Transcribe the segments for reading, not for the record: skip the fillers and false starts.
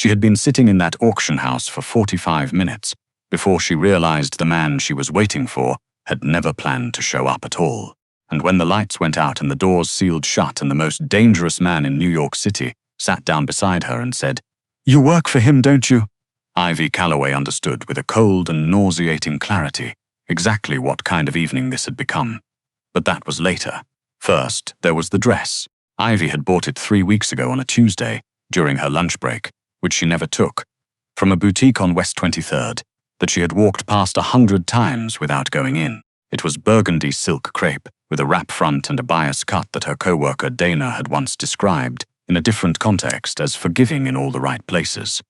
She had been sitting in that auction house for 45 minutes before she realized the man she was waiting for had never planned to show up at all. And when the lights went out and the doors sealed shut and the most dangerous man in New York City sat down beside her and said, "You work for him, don't you?" Ivy Calloway understood with a cold and nauseating clarity exactly what kind of evening this had become. But that was later. First, there was the dress. Ivy had bought it 3 weeks ago on a Tuesday, during her lunch break, which she never took, from a boutique on West 23rd that she had walked past 100 times without going in. It was burgundy silk crepe with a wrap front and a bias cut that her co-worker Dana had once described, in a different context, as forgiving in all the right places.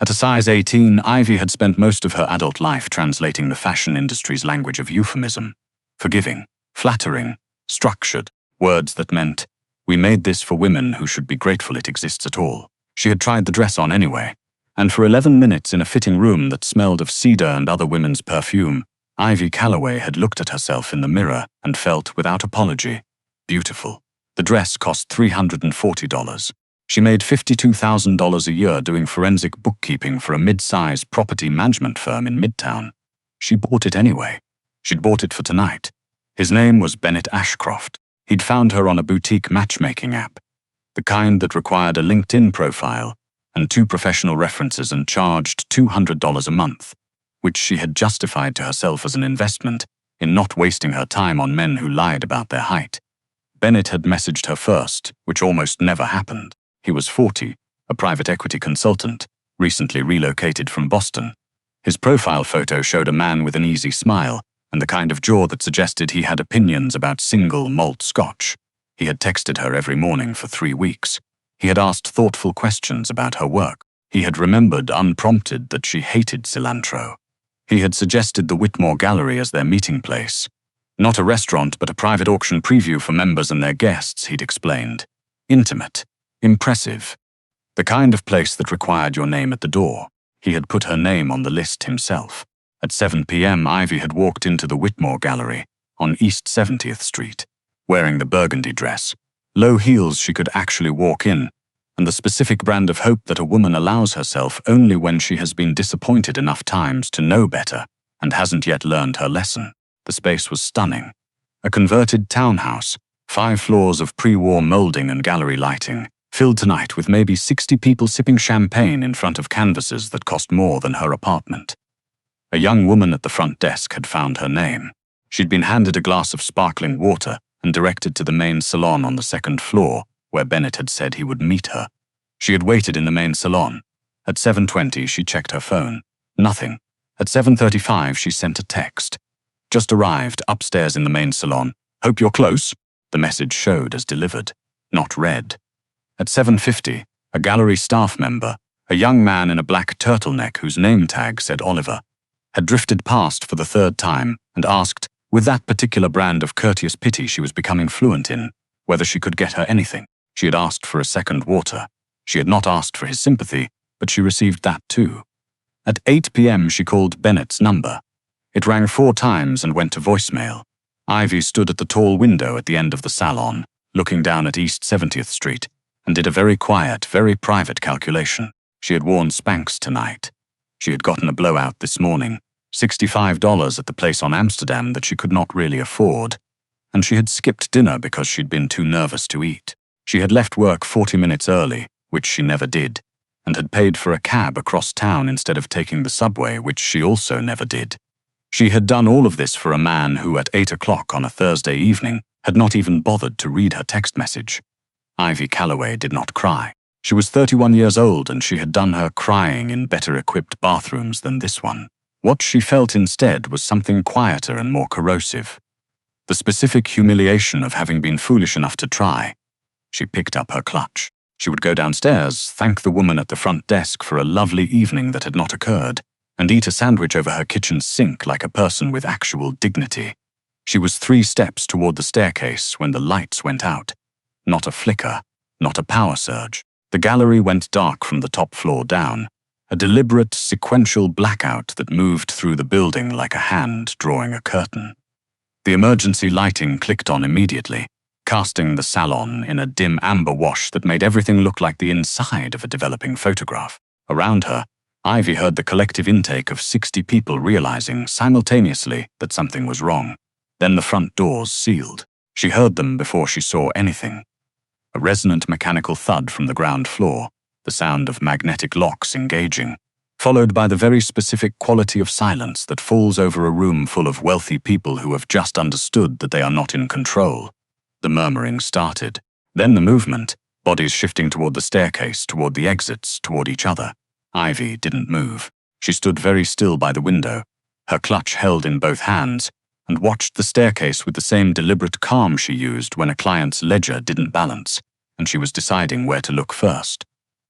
At a size 18, Ivy had spent most of her adult life translating the fashion industry's language of euphemism. Forgiving, flattering, structured, words that meant, we made this for women who should be grateful it exists at all. She had tried the dress on anyway, and for 11 minutes in a fitting room that smelled of cedar and other women's perfume, Ivy Calloway had looked at herself in the mirror and felt, without apology, beautiful. The dress cost $340. She made $52,000 a year doing forensic bookkeeping for a mid-size property management firm in Midtown. She bought it anyway. She'd bought it for tonight. His name was Bennett Ashcroft. He'd found her on a boutique matchmaking app, the kind that required a LinkedIn profile and 2 professional references and charged $200 a month, which she had justified to herself as an investment in not wasting her time on men who lied about their height. Bennett had messaged her first, which almost never happened. He was 40, a private equity consultant, recently relocated from Boston. His profile photo showed a man with an easy smile and the kind of jaw that suggested he had opinions about single malt scotch. He had texted her every morning for 3 weeks. He had asked thoughtful questions about her work. He had remembered, unprompted, that she hated cilantro. He had suggested the Whitmore Gallery as their meeting place. Not a restaurant, but a private auction preview for members and their guests, he'd explained. Intimate. Impressive. The kind of place that required your name at the door. He had put her name on the list himself. At 7 p.m., Ivy had walked into the Whitmore Gallery on East 70th Street, wearing the burgundy dress, low heels she could actually walk in, and the specific brand of hope that a woman allows herself only when she has been disappointed enough times to know better and hasn't yet learned her lesson. The space was stunning. A converted townhouse, 5 floors of pre-war molding and gallery lighting, filled tonight with maybe 60 people sipping champagne in front of canvases that cost more than her apartment. A young woman at the front desk had found her name. She'd been handed a glass of sparkling water and directed to the main salon on the 2nd floor, where Bennett had said he would meet her. She had waited in the main salon. At 7:20, she checked her phone. Nothing. At 7:35, she sent a text. Just arrived, upstairs in the main salon. Hope you're close. The message showed as delivered, not read. At 7:50, a gallery staff member, a young man in a black turtleneck whose name tag said Oliver, had drifted past for the 3rd time and asked, with that particular brand of courteous pity she was becoming fluent in, whether she could get her anything. She had asked for a second water. She had not asked for his sympathy, but she received that too. At 8 p.m. she called Bennett's number. It rang 4 times and went to voicemail. Ivy stood at the tall window at the end of the salon, looking down at East 70th Street, and did a very quiet, very private calculation. She had worn Spanx tonight. She had gotten a blowout this morning, $65 at the place on Amsterdam that she could not really afford, and she had skipped dinner because she'd been too nervous to eat. She had left work 40 minutes early, which she never did, and had paid for a cab across town instead of taking the subway, which she also never did. She had done all of this for a man who, at 8 o'clock on a Thursday evening, had not even bothered to read her text message. Ivy Calloway did not cry. She was 31 years old, and she had done her crying in better-equipped bathrooms than this one. What she felt instead was something quieter and more corrosive. The specific humiliation of having been foolish enough to try. She picked up her clutch. She would go downstairs, thank the woman at the front desk for a lovely evening that had not occurred, and eat a sandwich over her kitchen sink like a person with actual dignity. She was 3 steps toward the staircase when the lights went out. Not a flicker, not a power surge. The gallery went dark from the top floor down, a deliberate, sequential blackout that moved through the building like a hand drawing a curtain. The emergency lighting clicked on immediately, casting the salon in a dim amber wash that made everything look like the inside of a developing photograph. Around her, Ivy heard the collective intake of 60 people realizing simultaneously that something was wrong. Then the front doors sealed. She heard them before she saw anything. A resonant mechanical thud from the ground floor, the sound of magnetic locks engaging, followed by the very specific quality of silence that falls over a room full of wealthy people who have just understood that they are not in control. The murmuring started. Then the movement, bodies shifting toward the staircase, toward the exits, toward each other. Ivy didn't move. She stood very still by the window, her clutch held in both hands, and watched the staircase with the same deliberate calm she used when a client's ledger didn't balance, and she was deciding where to look first.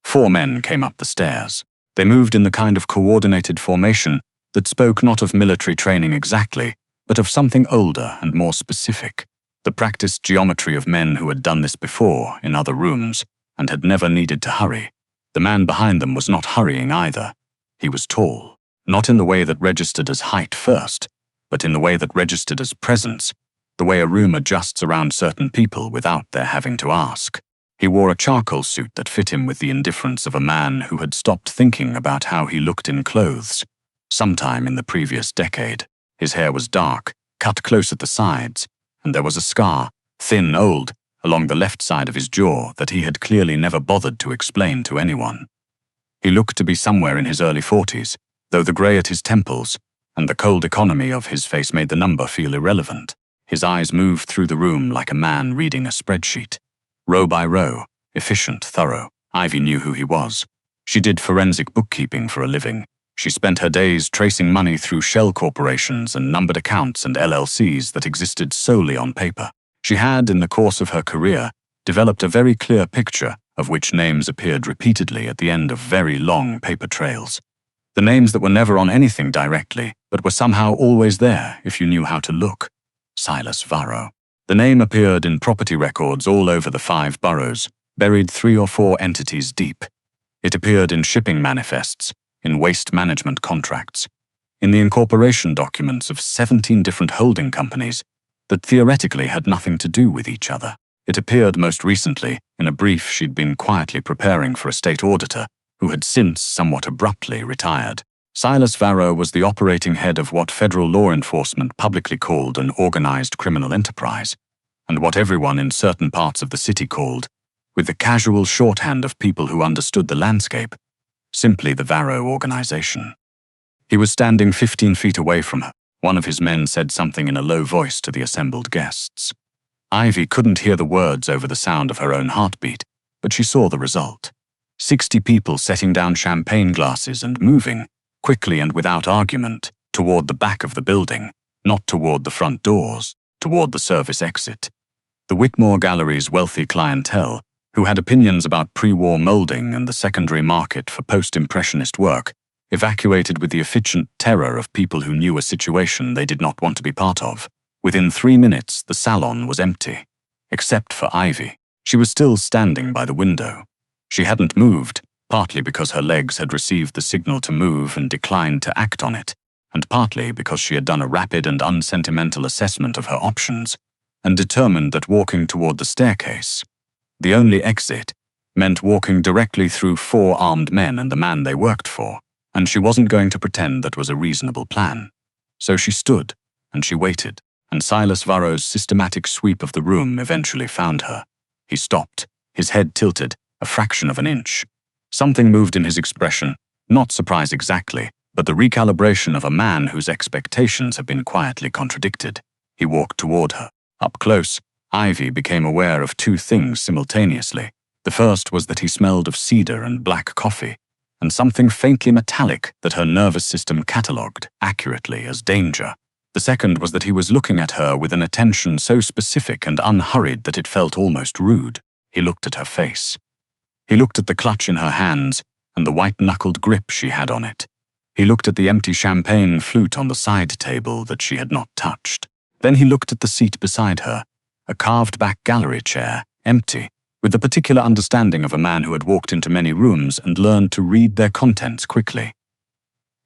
4 men came up the stairs. They moved in the kind of coordinated formation that spoke not of military training exactly, but of something older and more specific. The practiced geometry of men who had done this before in other rooms and had never needed to hurry. The man behind them was not hurrying either. He was tall, not in the way that registered as height first, but in the way that registered as presence, the way a room adjusts around certain people without their having to ask. He wore a charcoal suit that fit him with the indifference of a man who had stopped thinking about how he looked in clothes. Sometime in the previous decade, his hair was dark, cut close at the sides, and there was a scar, thin, old, along the left side of his jaw that he had clearly never bothered to explain to anyone. He looked to be somewhere in his early 40s, though the grey at his temples and the cold economy of his face made the number feel irrelevant. His eyes moved through the room like a man reading a spreadsheet. Row by row, efficient, thorough. Ivy knew who he was. She did forensic bookkeeping for a living. She spent her days tracing money through shell corporations and numbered accounts and LLCs that existed solely on paper. She had, in the course of her career, developed a very clear picture of which names appeared repeatedly at the end of very long paper trails. The names that were never on anything directly, but were somehow always there if you knew how to look. Silas Varro. The name appeared in property records all over the 5 boroughs, buried 3 or 4 entities deep. It appeared in shipping manifests, in waste management contracts, in the incorporation documents of 17 different holding companies that theoretically had nothing to do with each other. It appeared most recently in a brief she'd been quietly preparing for a state auditor who had since somewhat abruptly retired. Silas Varro was the operating head of what federal law enforcement publicly called an organized criminal enterprise, and what everyone in certain parts of the city called, with the casual shorthand of people who understood the landscape, simply the Varro organization. He was standing 15 feet away from her. One of his men said something in a low voice to the assembled guests. Ivy couldn't hear the words over the sound of her own heartbeat, but she saw the result. 60 people setting down champagne glasses and moving, quickly and without argument, toward the back of the building, not toward the front doors, toward the service exit. The Whitmore Gallery's wealthy clientele, who had opinions about pre-war molding and the secondary market for post-impressionist work, evacuated with the efficient terror of people who knew a situation they did not want to be part of. Within 3 minutes, the salon was empty, except for Ivy. She was still standing by the window. She hadn't moved, partly because her legs had received the signal to move and declined to act on it, and partly because she had done a rapid and unsentimental assessment of her options, and determined that walking toward the staircase, the only exit, meant walking directly through 4 armed men and the man they worked for, and she wasn't going to pretend that was a reasonable plan. So she stood, and she waited, and Silas Varro's systematic sweep of the room eventually found her. He stopped, his head tilted, a fraction of an inch. Something moved in his expression, not surprise exactly, but the recalibration of a man whose expectations had been quietly contradicted. He walked toward her. Up close, Ivy became aware of 2 things simultaneously. The first was that he smelled of cedar and black coffee, and something faintly metallic that her nervous system catalogued accurately as danger. The second was that he was looking at her with an attention so specific and unhurried that it felt almost rude. He looked at her face. He looked at the clutch in her hands and the white-knuckled grip she had on it. He looked at the empty champagne flute on the side table that she had not touched. Then he looked at the seat beside her, a carved-back gallery chair, empty, with the particular understanding of a man who had walked into many rooms and learned to read their contents quickly.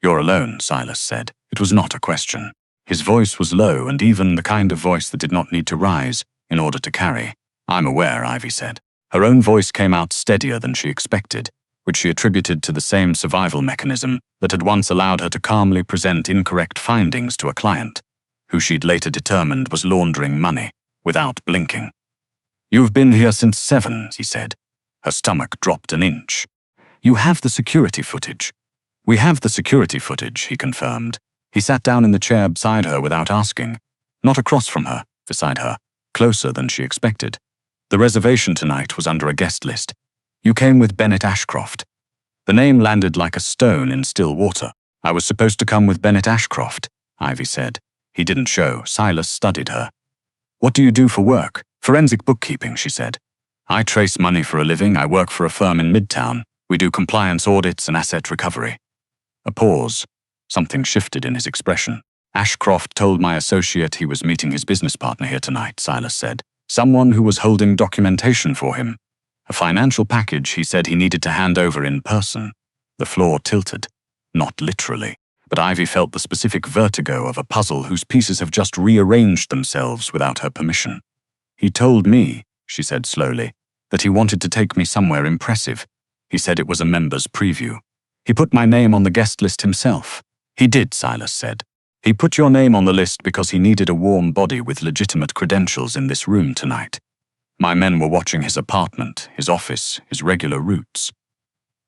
"You're alone," Silas said. It was not a question. His voice was low and even the kind of voice that did not need to rise in order to carry. "I'm aware," Ivy said. Her own voice came out steadier than she expected. which she attributed to the same survival mechanism that had once allowed her to calmly present incorrect findings to a client, who she'd later determined was laundering money, without blinking. "You've been here since 7, he said. Her stomach dropped an inch. "You have the security footage." "We have the security footage," he confirmed. He sat down in the chair beside her without asking. Not across from her, beside her, closer than she expected. "The reservation tonight was under a guest list. You came with Bennett Ashcroft." The name landed like a stone in still water. "I was supposed to come with Bennett Ashcroft," Ivy said. He didn't show. Silas studied her. "What do you do for work?" "Forensic bookkeeping," she said. "I trace money for a living. I work for a firm in Midtown. We do compliance audits and asset recovery." A pause. Something shifted in his expression. "Ashcroft told my associate he was meeting his business partner here tonight," Silas said. "Someone who was holding documentation for him. A financial package he said he needed to hand over in person." The floor tilted. Not literally, but Ivy felt the specific vertigo of a puzzle whose pieces have just rearranged themselves without her permission. "He told me," she said slowly, "that he wanted to take me somewhere impressive. He said it was a member's preview. He put my name on the guest list himself." "He did," Silas said. "He put your name on the list because he needed a warm body with legitimate credentials in this room tonight. My men were watching his apartment, his office, his regular routes.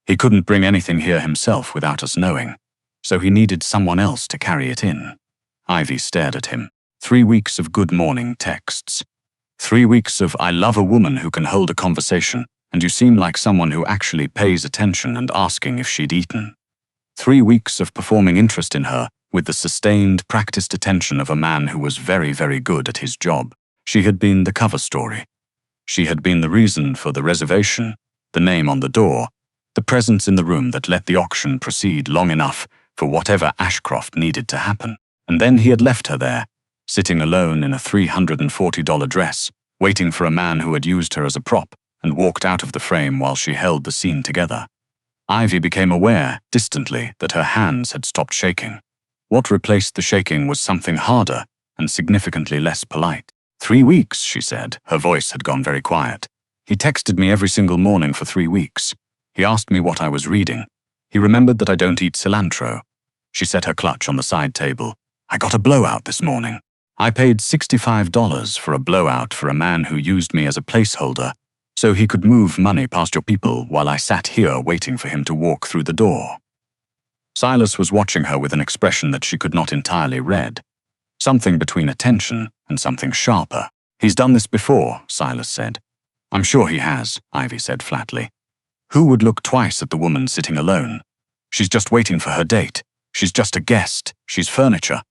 He couldn't bring anything here himself without us knowing, so he needed someone else to carry it in." Ivy stared at him. 3 weeks of good morning texts. 3 weeks of "I love a woman who can hold a conversation, and you seem like someone who actually pays attention," and asking if she'd eaten. 3 weeks of performing interest in her with the sustained, practiced attention of a man who was very, very good at his job. She had been the cover story. She had been the reason for the reservation, the name on the door, the presence in the room that let the auction proceed long enough for whatever Ashcroft needed to happen. And then he had left her there, sitting alone in a $340 dress, waiting for a man who had used her as a prop and walked out of the frame while she held the scene together. Ivy became aware, distantly, that her hands had stopped shaking. What replaced the shaking was something harder and significantly less polite. 3 weeks, she said. Her voice had gone very quiet. He texted me every single morning for 3 weeks. He asked me what I was reading. He remembered that I don't eat cilantro. She set her clutch on the side table. "I got a blowout this morning. I paid $65 for a blowout for a man who used me as a placeholder so he could move money past your people while I sat here waiting for him to walk through the door." Silas was watching her with an expression that she could not entirely read. Something between attention and something sharper. "He's done this before," Silas said. "I'm sure he has," Ivy said flatly. "Who would look twice at the woman sitting alone? She's just waiting for her date. She's just a guest. She's furniture."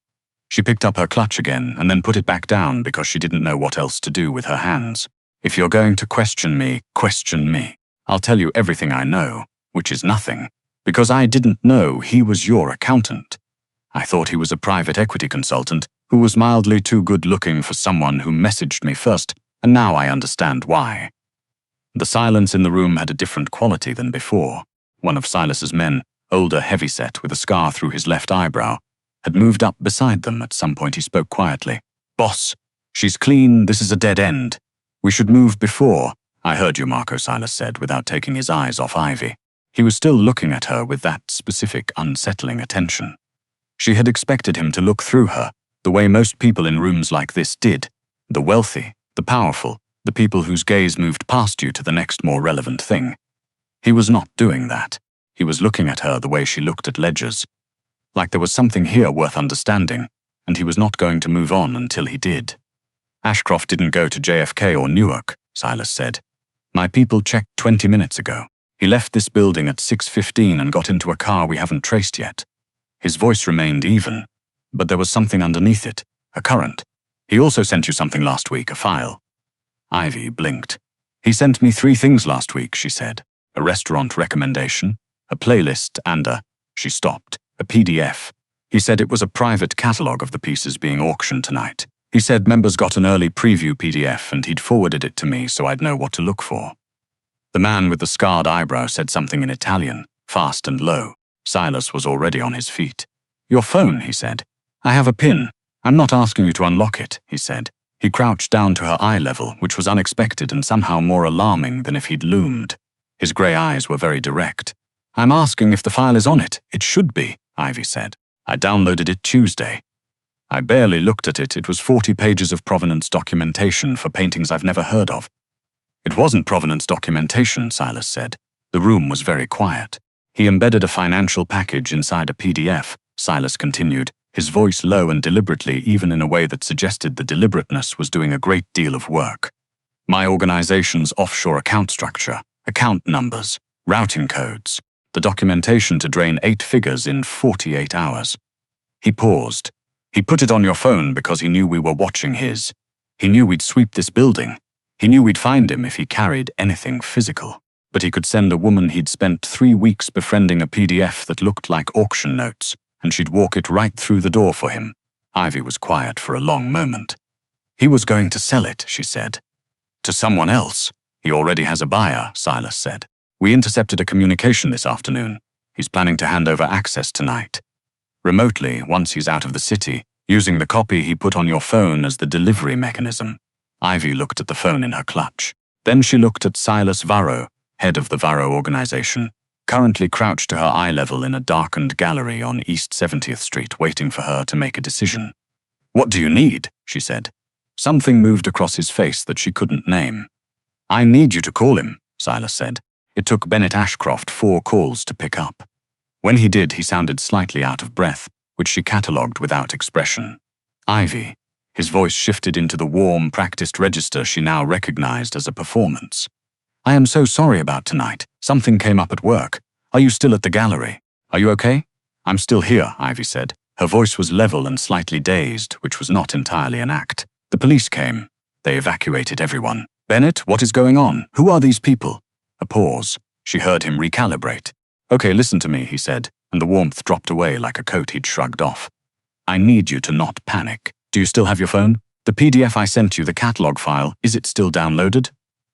She picked up her clutch again and then put it back down because she didn't know what else to do with her hands. "If you're going to question me, question me. I'll tell you everything I know, which is nothing, because I didn't know he was your accountant. I thought he was a private equity consultant who was mildly too good-looking for someone who messaged me first, and now I understand why." The silence in the room had a different quality than before. One of Silas's men, older, heavyset, with a scar through his left eyebrow, had moved up beside them. At some point he spoke quietly. "Boss, she's clean. This is a dead end. We should move before." "I heard you, Marco," Silas said, without taking his eyes off Ivy. He was still looking at her with that specific, unsettling attention. She had expected him to look through her, the way most people in rooms like this did. The wealthy, the powerful, the people whose gaze moved past you to the next more relevant thing. He was not doing that. He was looking at her the way she looked at ledgers. Like there was something here worth understanding, and he was not going to move on until he did. "Ashcroft didn't go to JFK or Newark," Silas said. "My people checked 20 minutes ago. He left this building at 6:15 and got into a car we haven't traced yet." His voice remained even, but there was something underneath it, a current. "He also sent you something last week, a file." Ivy blinked. "He sent me 3 things last week," she said. "A restaurant recommendation, a playlist, and she stopped, "a PDF. He said it was a private catalog of the pieces being auctioned tonight. He said members got an early preview PDF and he'd forwarded it to me so I'd know what to look for." The man with the scarred eyebrow said something in Italian, fast and low. Silas was already on his feet. "Your phone," he said. "I have a PIN. I'm not asking you to unlock it," he said. He crouched down to her eye level, which was unexpected and somehow more alarming than if he'd loomed. His grey eyes were very direct. "I'm asking if the file is on it. It should be," Ivy said. "I downloaded it Tuesday." I barely looked at it. It was 40 pages of provenance documentation for paintings I've never heard of. "It wasn't provenance documentation," Silas said. The room was very quiet. "He embedded a financial package inside a PDF," Silas continued, his voice low and deliberately, even in a way that suggested the deliberateness was doing a great deal of work. "My organization's offshore account structure, account numbers, routing codes, the documentation to drain 8 figures in 48 hours. He paused. "He put it on your phone because he knew we were watching his. He knew we'd sweep this building. He knew we'd find him if he carried anything physical. But he could send a woman he'd spent 3 weeks befriending a PDF that looked like auction notes, and she'd walk it right through the door for him." Ivy was quiet for a long moment. "He was going to sell it," she said. "To someone else. He already has a buyer," Silas said. "We intercepted a communication this afternoon. He's planning to hand over access tonight. Remotely, once he's out of the city, using the copy he put on your phone as the delivery mechanism." Ivy looked at the phone in her clutch. Then she looked at Silas Varro, head of the Varro organization, currently crouched to her eye level in a darkened gallery on East 70th Street, waiting for her to make a decision. "What do you need?" she said. Something moved across his face that she couldn't name. "I need you to call him," Silas said. It took Bennett Ashcroft 4 calls to pick up. When he did, he sounded slightly out of breath, which she catalogued without expression. "Ivy." His voice shifted into the warm, practiced register she now recognized as a performance. "I am so sorry about tonight. Something came up at work. Are you still at the gallery? Are you okay?" "I'm still here," Ivy said. Her voice was level and slightly dazed, which was not entirely an act. "The police came. They evacuated everyone." "Bennett, what is going on? Who are these people?" A pause. She heard him recalibrate. "Okay, listen to me," he said, and the warmth dropped away like a coat he'd shrugged off. "I need you to not panic. Do you still have your phone? The PDF I sent you, the catalog file, is it still downloaded?"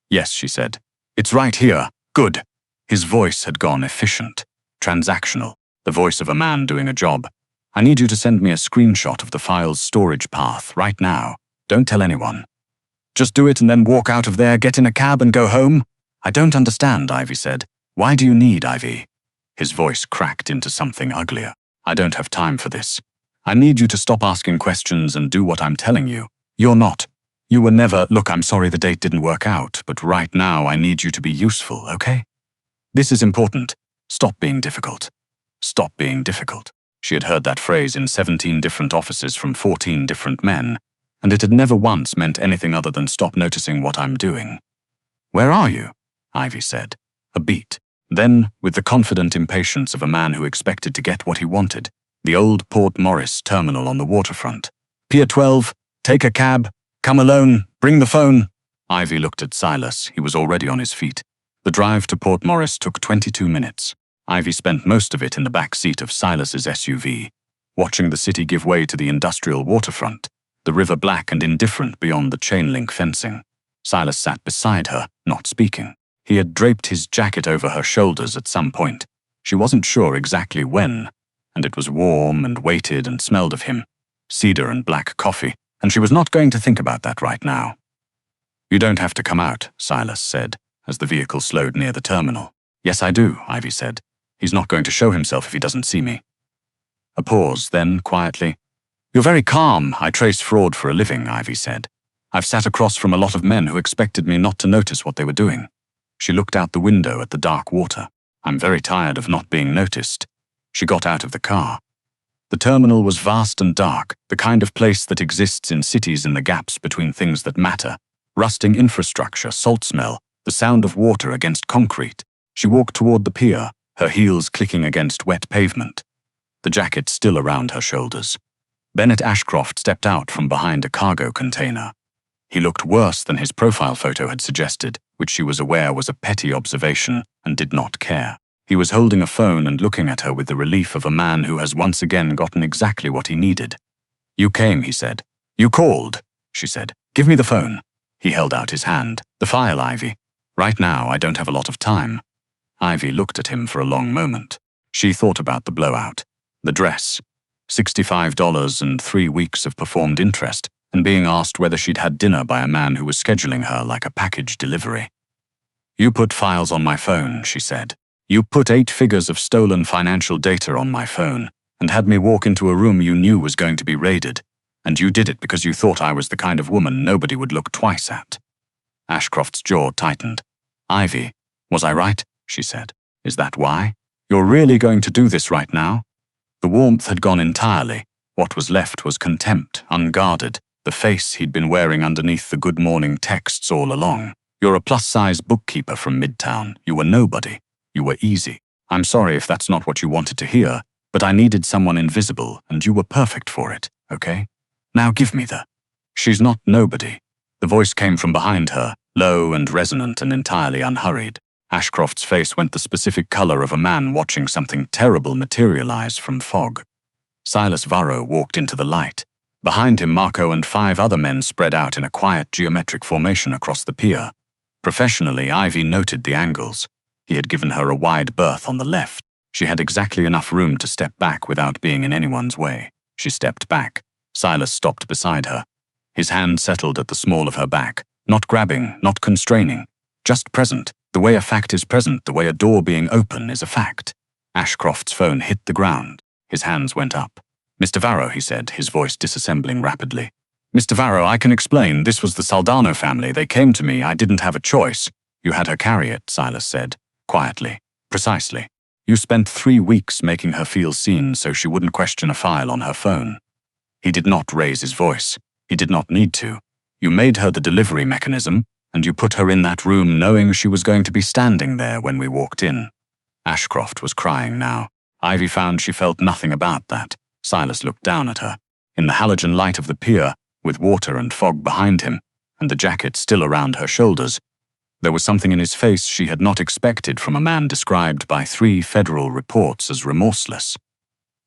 "Yes," she said. "It's right here. Good." His voice had gone efficient, transactional, the voice of a man doing a job. "I need you to send me a screenshot of the file's storage path right now. Don't tell anyone. Just do it and then walk out of there, get in a cab and go home." "I don't understand," Ivy said. "Why do you need Ivy?" His voice cracked into something uglier. "I don't have time for this. I need you to stop asking questions and do what I'm telling you. You're not. You were never— Look, I'm sorry the date didn't work out, but right now I need you to be useful, okay? This is important. Stop being difficult. Stop being difficult." She had heard that phrase in 17 different offices from 14 different men, and it had never once meant anything other than stop noticing what I'm doing. "Where are you?" Ivy said. A beat. Then, with the confident impatience of a man who expected to get what he wanted, the old Port Morris terminal on the waterfront. "Pier 12, take a cab, come alone, bring the phone." Ivy looked at Silas. He was already on his feet. The drive to Port Morris took 22 minutes. Ivy spent most of it in the back seat of Silas's SUV, watching the city give way to the industrial waterfront, the river black and indifferent beyond the chain-link fencing. Silas sat beside her, not speaking. He had draped his jacket over her shoulders at some point. She wasn't sure exactly when, and it was warm and weighted and smelled of him, cedar and black coffee, and she was not going to think about that right now. "You don't have to come out," Silas said, as the vehicle slowed near the terminal. "Yes, I do," Ivy said. "He's not going to show himself if he doesn't see me." A pause, then, quietly, "You're very calm. I trace fraud for a living," Ivy said. "I've sat across from a lot of men who expected me not to notice what they were doing." She looked out the window at the dark water. "I'm very tired of not being noticed." She got out of the car. The terminal was vast and dark, the kind of place that exists in cities in the gaps between things that matter. Rusting infrastructure, salt smell, the sound of water against concrete. She walked toward the pier, her heels clicking against wet pavement, the jacket still around her shoulders. Bennett Ashcroft stepped out from behind a cargo container. He looked worse than his profile photo had suggested, which she was aware was a petty observation and did not care. He was holding a phone and looking at her with the relief of a man who has once again gotten exactly what he needed. "You came," he said. "You called," she said. "Give me the phone." He held out his hand. "The file, Ivy. Right now, I don't have a lot of time." Ivy looked at him for a long moment. She thought about the blowout, the dress, $65 and 3 weeks of performed interest, and being asked whether she'd had dinner by a man who was scheduling her like a package delivery. You put files on my phone, she said. You put 8 figures of stolen financial data on my phone and had me walk into a room you knew was going to be raided. And you did it because you thought I was the kind of woman nobody would look twice at. Ashcroft's jaw tightened. Ivy, was I right? She said. Is that why? You're really going to do this right now? The warmth had gone entirely. What was left was contempt, unguarded, the face he'd been wearing underneath the good morning texts all along. You're a plus-size bookkeeper from Midtown. You were nobody. You were easy. I'm sorry if that's not what you wanted to hear, but I needed someone invisible, and you were perfect for it, okay? Now give me the... She's not nobody. The voice came from behind her, low and resonant and entirely unhurried. Ashcroft's face went the specific color of a man watching something terrible materialize from fog. Silas Varro walked into the light. Behind him, Marco and 5 other men spread out in a quiet geometric formation across the pier. Professionally, Ivy noted the angles. He had given her a wide berth on the left. She had exactly enough room to step back without being in anyone's way. She stepped back. Silas stopped beside her. His hand settled at the small of her back, not grabbing, not constraining, just present. The way a fact is present, the way a door being open is a fact. Ashcroft's phone hit the ground. His hands went up. Mr. Varro, he said, his voice disassembling rapidly. Mr. Varro, I can explain. This was the Saldano family. They came to me. I didn't have a choice. You had her carry it, Silas said, quietly. Precisely. You spent 3 weeks making her feel seen so she wouldn't question a file on her phone. He did not raise his voice. He did not need to. You made her the delivery mechanism, and you put her in that room knowing she was going to be standing there when we walked in. Ashcroft was crying now. Ivy found she felt nothing about that. Silas looked down at her. In the halogen light of the pier, with water and fog behind him, and the jacket still around her shoulders, there was something in his face she had not expected from a man described by 3 federal reports as remorseless.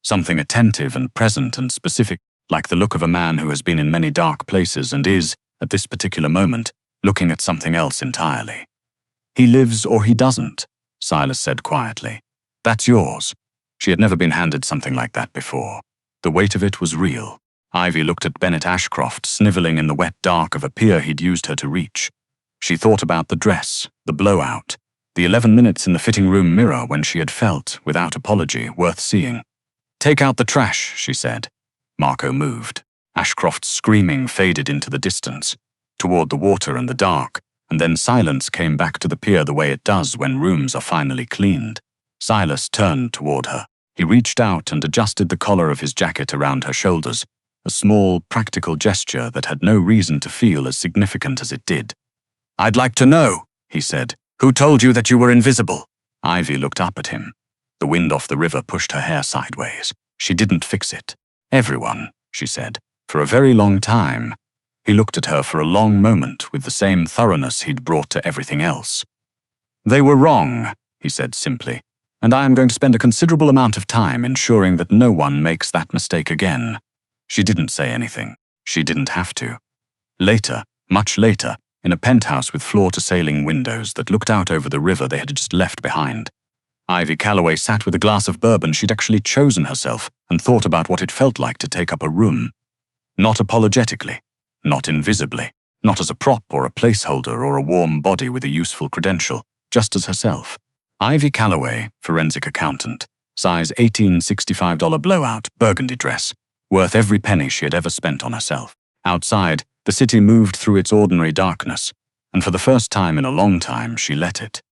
Something attentive and present and specific, like the look of a man who has been in many dark places and is, at this particular moment, looking at something else entirely. He lives or he doesn't, Silas said quietly. That's yours. She had never been handed something like that before. The weight of it was real. Ivy looked at Bennett Ashcroft, sniveling in the wet dark of a pier he'd used her to reach. She thought about the dress, the blowout, the 11 minutes in the fitting room mirror when she had felt, without apology, worth seeing. Take out the trash, she said. Marco moved. Ashcroft's screaming faded into the distance, toward the water and the dark, and then silence came back to the pier the way it does when rooms are finally cleaned. Silas turned toward her. He reached out and adjusted the collar of his jacket around her shoulders, a small, practical gesture that had no reason to feel as significant as it did. I'd like to know, he said. Who told you that you were invisible? Ivy looked up at him. The wind off the river pushed her hair sideways. She didn't fix it. Everyone, she said, for a very long time. He looked at her for a long moment with the same thoroughness he'd brought to everything else. They were wrong, he said simply, and I am going to spend a considerable amount of time ensuring that no one makes that mistake again. She didn't say anything. She didn't have to. Later, much later, in a penthouse with floor-to-ceiling windows that looked out over the river they had just left behind, Ivy Calloway sat with a glass of bourbon she'd actually chosen herself and thought about what it felt like to take up a room. Not apologetically, not invisibly, not as a prop or a placeholder or a warm body with a useful credential, just as herself. Ivy Calloway, forensic accountant, size $1865 blowout, burgundy dress, worth every penny she had ever spent on herself. Outside, the city moved through its ordinary darkness, and for the first time in a long time she let it.